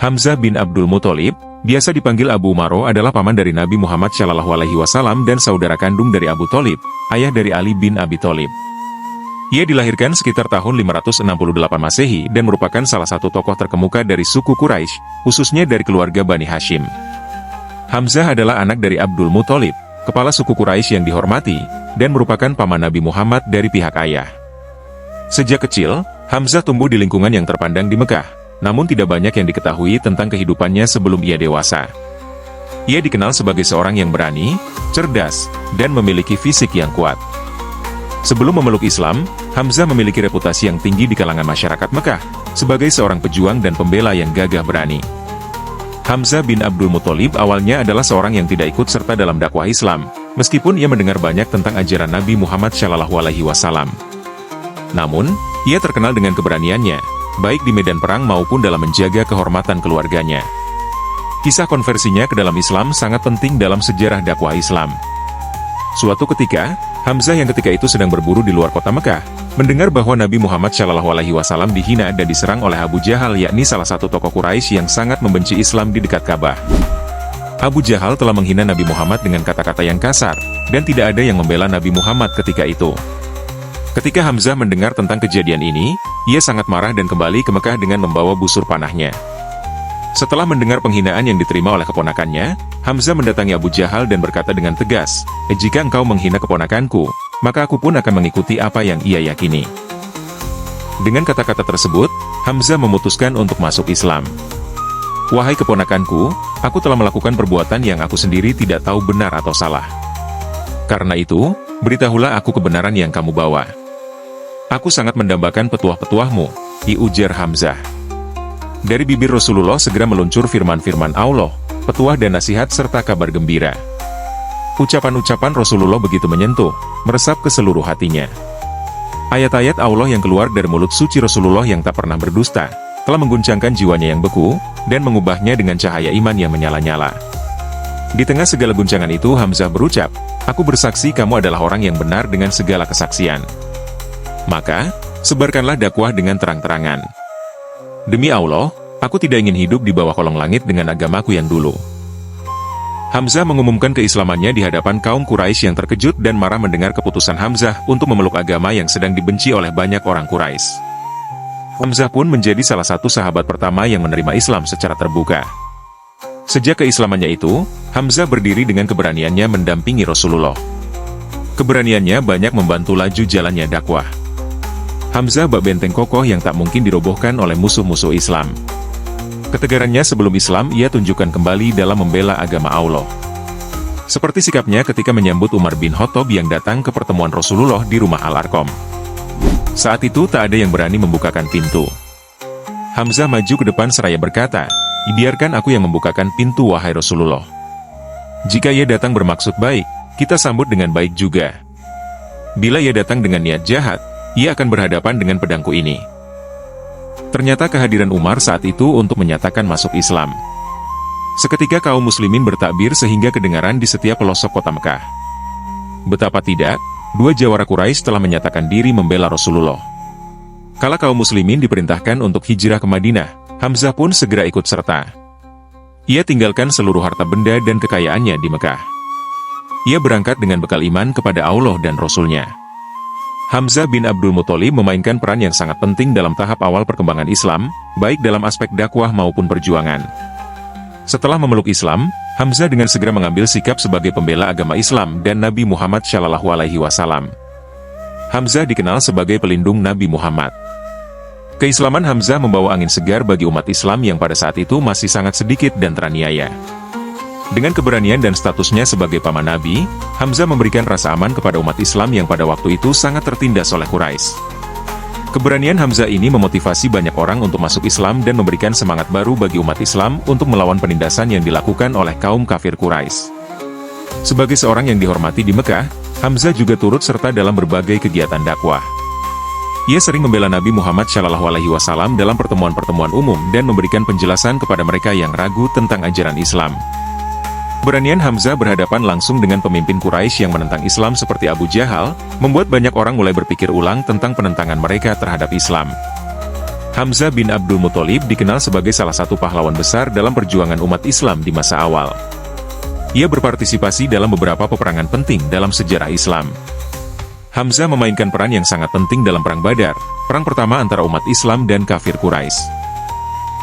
Hamzah bin Abdul Muthalib, biasa dipanggil Abu Umaroh, adalah paman dari Nabi Muhammad SAW dan saudara kandung dari Abu Thalib, ayah dari Ali bin Abi Thalib. Ia dilahirkan sekitar tahun 568 Masehi dan merupakan salah satu tokoh terkemuka dari suku Quraisy, khususnya dari keluarga Bani Hashim. Hamzah adalah anak dari Abdul Muthalib, kepala suku Quraisy yang dihormati, dan merupakan paman Nabi Muhammad dari pihak ayah. Sejak kecil, Hamzah tumbuh di lingkungan yang terpandang di Mekah. Namun tidak banyak yang diketahui tentang kehidupannya sebelum ia dewasa. Ia dikenal sebagai seorang yang berani, cerdas, dan memiliki fisik yang kuat. Sebelum memeluk Islam, Hamzah memiliki reputasi yang tinggi di kalangan masyarakat Mekah, sebagai seorang pejuang dan pembela yang gagah berani. Hamzah bin Abdul Muthalib awalnya adalah seorang yang tidak ikut serta dalam dakwah Islam, meskipun ia mendengar banyak tentang ajaran Nabi Muhammad SAW. Namun, ia terkenal dengan keberaniannya, baik di medan perang maupun dalam menjaga kehormatan keluarganya. Kisah konversinya ke dalam Islam sangat penting dalam sejarah dakwah Islam. Suatu ketika, Hamzah yang ketika itu sedang berburu di luar kota Mekah, mendengar bahwa Nabi Muhammad SAW dihina dan diserang oleh Abu Jahal, yakni salah satu tokoh Quraisy yang sangat membenci Islam di dekat Ka'bah. Abu Jahal telah menghina Nabi Muhammad dengan kata-kata yang kasar, dan tidak ada yang membela Nabi Muhammad ketika itu. Ketika Hamzah mendengar tentang kejadian ini, ia sangat marah dan kembali ke Mekah dengan membawa busur panahnya. Setelah mendengar penghinaan yang diterima oleh keponakannya, Hamzah mendatangi Abu Jahal dan berkata dengan tegas, "Jika engkau menghina keponakanku, maka aku pun akan mengikuti apa yang ia yakini." Dengan kata-kata tersebut, Hamzah memutuskan untuk masuk Islam. "Wahai keponakanku, aku telah melakukan perbuatan yang aku sendiri tidak tahu benar atau salah. Karena itu, beritahulah aku kebenaran yang kamu bawa. Aku sangat mendambakan petuah-petuahmu," ujar Hamzah. Dari bibir Rasulullah segera meluncur firman-firman Allah, petuah dan nasihat serta kabar gembira. Ucapan-ucapan Rasulullah begitu menyentuh, meresap ke seluruh hatinya. Ayat-ayat Allah yang keluar dari mulut suci Rasulullah yang tak pernah berdusta, telah mengguncangkan jiwanya yang beku, dan mengubahnya dengan cahaya iman yang menyala-nyala. Di tengah segala guncangan itu Hamzah berucap, "Aku bersaksi kamu adalah orang yang benar dengan segala kesaksian. Maka, sebarkanlah dakwah dengan terang-terangan. Demi Allah, aku tidak ingin hidup di bawah kolong langit dengan agamaku yang dulu." Hamzah mengumumkan keislamannya di hadapan kaum Quraisy yang terkejut dan marah mendengar keputusan Hamzah untuk memeluk agama yang sedang dibenci oleh banyak orang Quraisy. Hamzah pun menjadi salah satu sahabat pertama yang menerima Islam secara terbuka. Sejak keislamannya itu, Hamzah berdiri dengan keberaniannya mendampingi Rasulullah. Keberaniannya banyak membantu laju jalannya dakwah. Hamzah bak benteng kokoh yang tak mungkin dirobohkan oleh musuh-musuh Islam. Ketegarannya sebelum Islam ia tunjukkan kembali dalam membela agama Allah. Seperti sikapnya ketika menyambut Umar bin Khattab yang datang ke pertemuan Rasulullah di rumah Al-Arqam. Saat itu tak ada yang berani membukakan pintu. Hamzah maju ke depan seraya berkata, "Biarkan aku yang membukakan pintu wahai Rasulullah. Jika ia datang bermaksud baik, kita sambut dengan baik juga. Bila ia datang dengan niat jahat, ia akan berhadapan dengan pedangku ini." Ternyata kehadiran Umar saat itu untuk menyatakan masuk Islam. Seketika kaum muslimin bertakbir sehingga kedengaran di setiap pelosok kota Mekah. Betapa tidak, dua jawara Quraisy telah menyatakan diri membela Rasulullah. Kala kaum muslimin diperintahkan untuk hijrah ke Madinah, Hamzah pun segera ikut serta. Ia tinggalkan seluruh harta benda dan kekayaannya di Mekah. Ia berangkat dengan bekal iman kepada Allah dan Rasul-Nya. Hamzah bin Abdul Muthalib memainkan peran yang sangat penting dalam tahap awal perkembangan Islam, baik dalam aspek dakwah maupun perjuangan. Setelah memeluk Islam, Hamzah dengan segera mengambil sikap sebagai pembela agama Islam dan Nabi Muhammad SAW. Hamzah dikenal sebagai pelindung Nabi Muhammad. Keislaman Hamzah membawa angin segar bagi umat Islam yang pada saat itu masih sangat sedikit dan teraniaya. Dengan keberanian dan statusnya sebagai paman Nabi, Hamzah memberikan rasa aman kepada umat Islam yang pada waktu itu sangat tertindas oleh Quraisy. Keberanian Hamzah ini memotivasi banyak orang untuk masuk Islam dan memberikan semangat baru bagi umat Islam untuk melawan penindasan yang dilakukan oleh kaum kafir Quraisy. Sebagai seorang yang dihormati di Mekah, Hamzah juga turut serta dalam berbagai kegiatan dakwah. Ia sering membela Nabi Muhammad SAW dalam pertemuan-pertemuan umum dan memberikan penjelasan kepada mereka yang ragu tentang ajaran Islam. Keberanian Hamzah berhadapan langsung dengan pemimpin Quraisy yang menentang Islam seperti Abu Jahal, membuat banyak orang mulai berpikir ulang tentang penentangan mereka terhadap Islam. Hamzah bin Abdul Muthalib dikenal sebagai salah satu pahlawan besar dalam perjuangan umat Islam di masa awal. Ia berpartisipasi dalam beberapa peperangan penting dalam sejarah Islam. Hamzah memainkan peran yang sangat penting dalam Perang Badar, perang pertama antara umat Islam dan kafir Quraisy.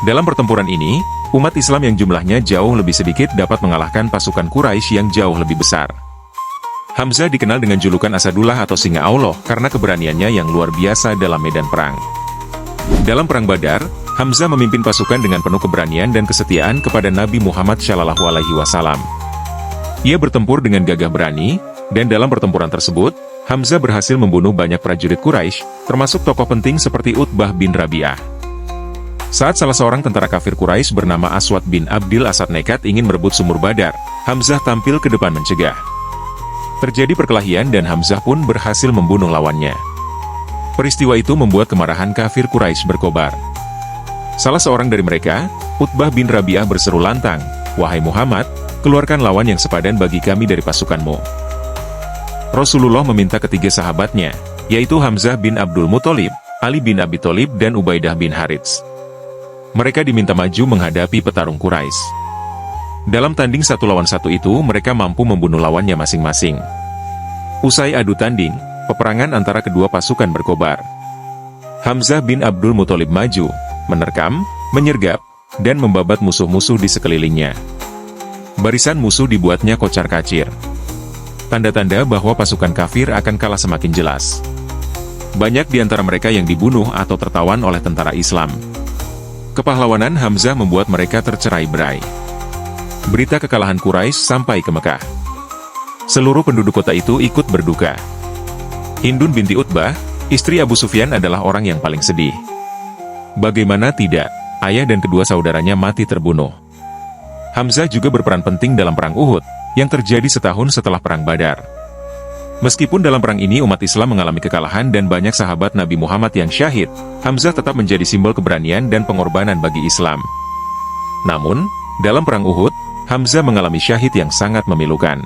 Dalam pertempuran ini, umat Islam yang jumlahnya jauh lebih sedikit dapat mengalahkan pasukan Quraisy yang jauh lebih besar. Hamzah dikenal dengan julukan Asadullah atau Singa Allah karena keberaniannya yang luar biasa dalam medan perang. Dalam Perang Badar, Hamzah memimpin pasukan dengan penuh keberanian dan kesetiaan kepada Nabi Muhammad SAW. Ia bertempur dengan gagah berani, dan dalam pertempuran tersebut, Hamzah berhasil membunuh banyak prajurit Quraisy, termasuk tokoh penting seperti Utbah bin Rabi'ah. Saat salah seorang tentara kafir Quraisy bernama Aswad bin Abdil Asad nekat ingin merebut sumur Badar, Hamzah tampil ke depan mencegah. Terjadi perkelahian dan Hamzah pun berhasil membunuh lawannya. Peristiwa itu membuat kemarahan kafir Quraisy berkobar. Salah seorang dari mereka, Utbah bin Rabi'ah berseru lantang, "Wahai Muhammad, keluarkan lawan yang sepadan bagi kami dari pasukanmu." Rasulullah meminta ketiga sahabatnya, yaitu Hamzah bin Abdul Muthalib, Ali bin Abi Thalib dan Ubaidah bin Harits. Mereka diminta maju menghadapi petarung Quraisy. Dalam tanding 1 lawan 1 itu, mereka mampu membunuh lawannya masing-masing. Usai adu tanding, peperangan antara kedua pasukan berkobar. Hamzah bin Abdul Muthalib maju, menerkam, menyergap, dan membabat musuh-musuh di sekelilingnya. Barisan musuh dibuatnya kocar-kacir. Tanda-tanda bahwa pasukan kafir akan kalah semakin jelas. Banyak di antara mereka yang dibunuh atau tertawan oleh tentara Islam. Kepahlawanan Hamzah membuat mereka tercerai-berai. Berita kekalahan Quraisy sampai ke Mekah. Seluruh penduduk kota itu ikut berduka. Hindun binti Utbah, istri Abu Sufyan adalah orang yang paling sedih. Bagaimana tidak, ayah dan kedua saudaranya mati terbunuh. Hamzah juga berperan penting dalam Perang Uhud, yang terjadi setahun setelah Perang Badar. Meskipun dalam perang ini umat Islam mengalami kekalahan dan banyak sahabat Nabi Muhammad yang syahid, Hamzah tetap menjadi simbol keberanian dan pengorbanan bagi Islam. Namun, dalam Perang Uhud, Hamzah mengalami syahid yang sangat memilukan.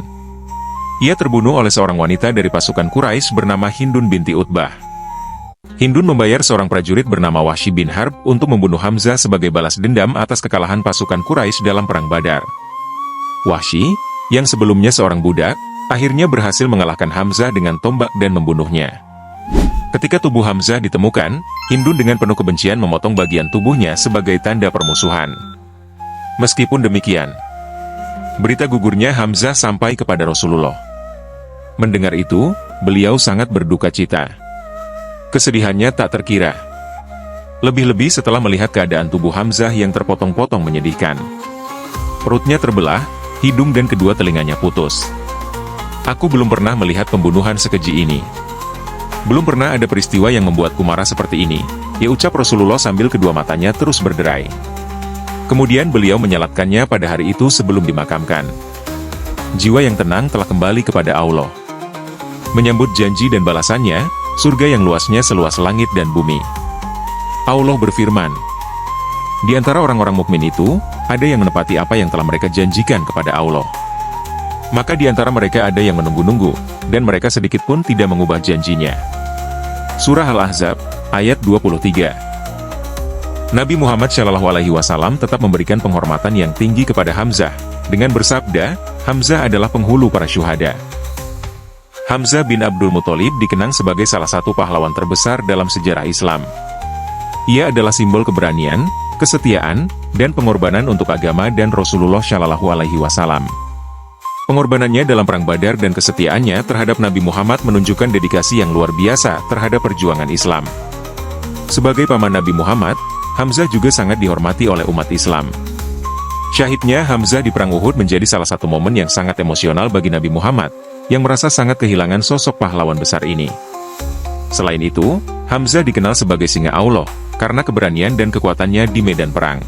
Ia terbunuh oleh seorang wanita dari pasukan Quraisy bernama Hindun binti Utbah. Hindun membayar seorang prajurit bernama Wahsy bin Harb untuk membunuh Hamzah sebagai balas dendam atas kekalahan pasukan Quraisy dalam Perang Badar. Wahsy, yang sebelumnya seorang budak, akhirnya berhasil mengalahkan Hamzah dengan tombak dan membunuhnya. Ketika tubuh Hamzah ditemukan, Hindun dengan penuh kebencian memotong bagian tubuhnya sebagai tanda permusuhan. Meskipun demikian, berita gugurnya Hamzah sampai kepada Rasulullah. Mendengar itu, beliau sangat berduka cita. Kesedihannya tak terkira. Lebih-lebih setelah melihat keadaan tubuh Hamzah yang terpotong-potong menyedihkan. Perutnya terbelah, hidung dan kedua telinganya putus. Aku belum pernah melihat pembunuhan sekeji ini. Belum pernah ada peristiwa yang membuatku marah seperti ini, ya ucap Rasulullah sambil kedua matanya terus berderai. Kemudian beliau menyalatkannya pada hari itu sebelum dimakamkan. Jiwa yang tenang telah kembali kepada Allah. Menyambut janji dan balasannya, surga yang luasnya seluas langit dan bumi. Allah berfirman, di antara orang-orang mukmin itu, ada yang menepati apa yang telah mereka janjikan kepada Allah. Maka di antara mereka ada yang menunggu-nunggu, dan mereka sedikit pun tidak mengubah janjinya. Surah Al-Ahzab, ayat 23. Nabi Muhammad SAW tetap memberikan penghormatan yang tinggi kepada Hamzah, dengan bersabda, Hamzah adalah penghulu para syuhada. Hamzah bin Abdul Muthalib dikenang sebagai salah satu pahlawan terbesar dalam sejarah Islam. Ia adalah simbol keberanian, kesetiaan, dan pengorbanan untuk agama dan Rasulullah SAW. Pengorbanannya dalam Perang Badar dan kesetiaannya terhadap Nabi Muhammad menunjukkan dedikasi yang luar biasa terhadap perjuangan Islam. Sebagai paman Nabi Muhammad, Hamzah juga sangat dihormati oleh umat Islam. Syahidnya Hamzah di Perang Uhud menjadi salah satu momen yang sangat emosional bagi Nabi Muhammad, yang merasa sangat kehilangan sosok pahlawan besar ini. Selain itu, Hamzah dikenal sebagai Singa Allah, karena keberanian dan kekuatannya di medan perang.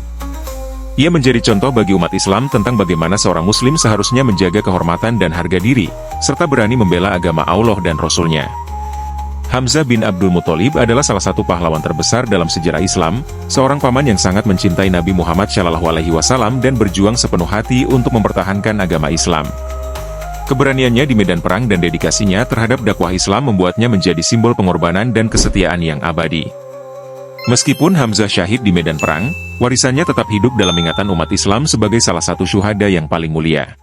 Ia menjadi contoh bagi umat Islam tentang bagaimana seorang Muslim seharusnya menjaga kehormatan dan harga diri, serta berani membela agama Allah dan Rasul-Nya. Hamzah bin Abdul Muthalib adalah salah satu pahlawan terbesar dalam sejarah Islam, seorang paman yang sangat mencintai Nabi Muhammad SAW dan berjuang sepenuh hati untuk mempertahankan agama Islam. Keberaniannya di medan perang dan dedikasinya terhadap dakwah Islam membuatnya menjadi simbol pengorbanan dan kesetiaan yang abadi. Meskipun Hamzah syahid di medan perang, warisannya tetap hidup dalam ingatan umat Islam sebagai salah satu syuhada yang paling mulia.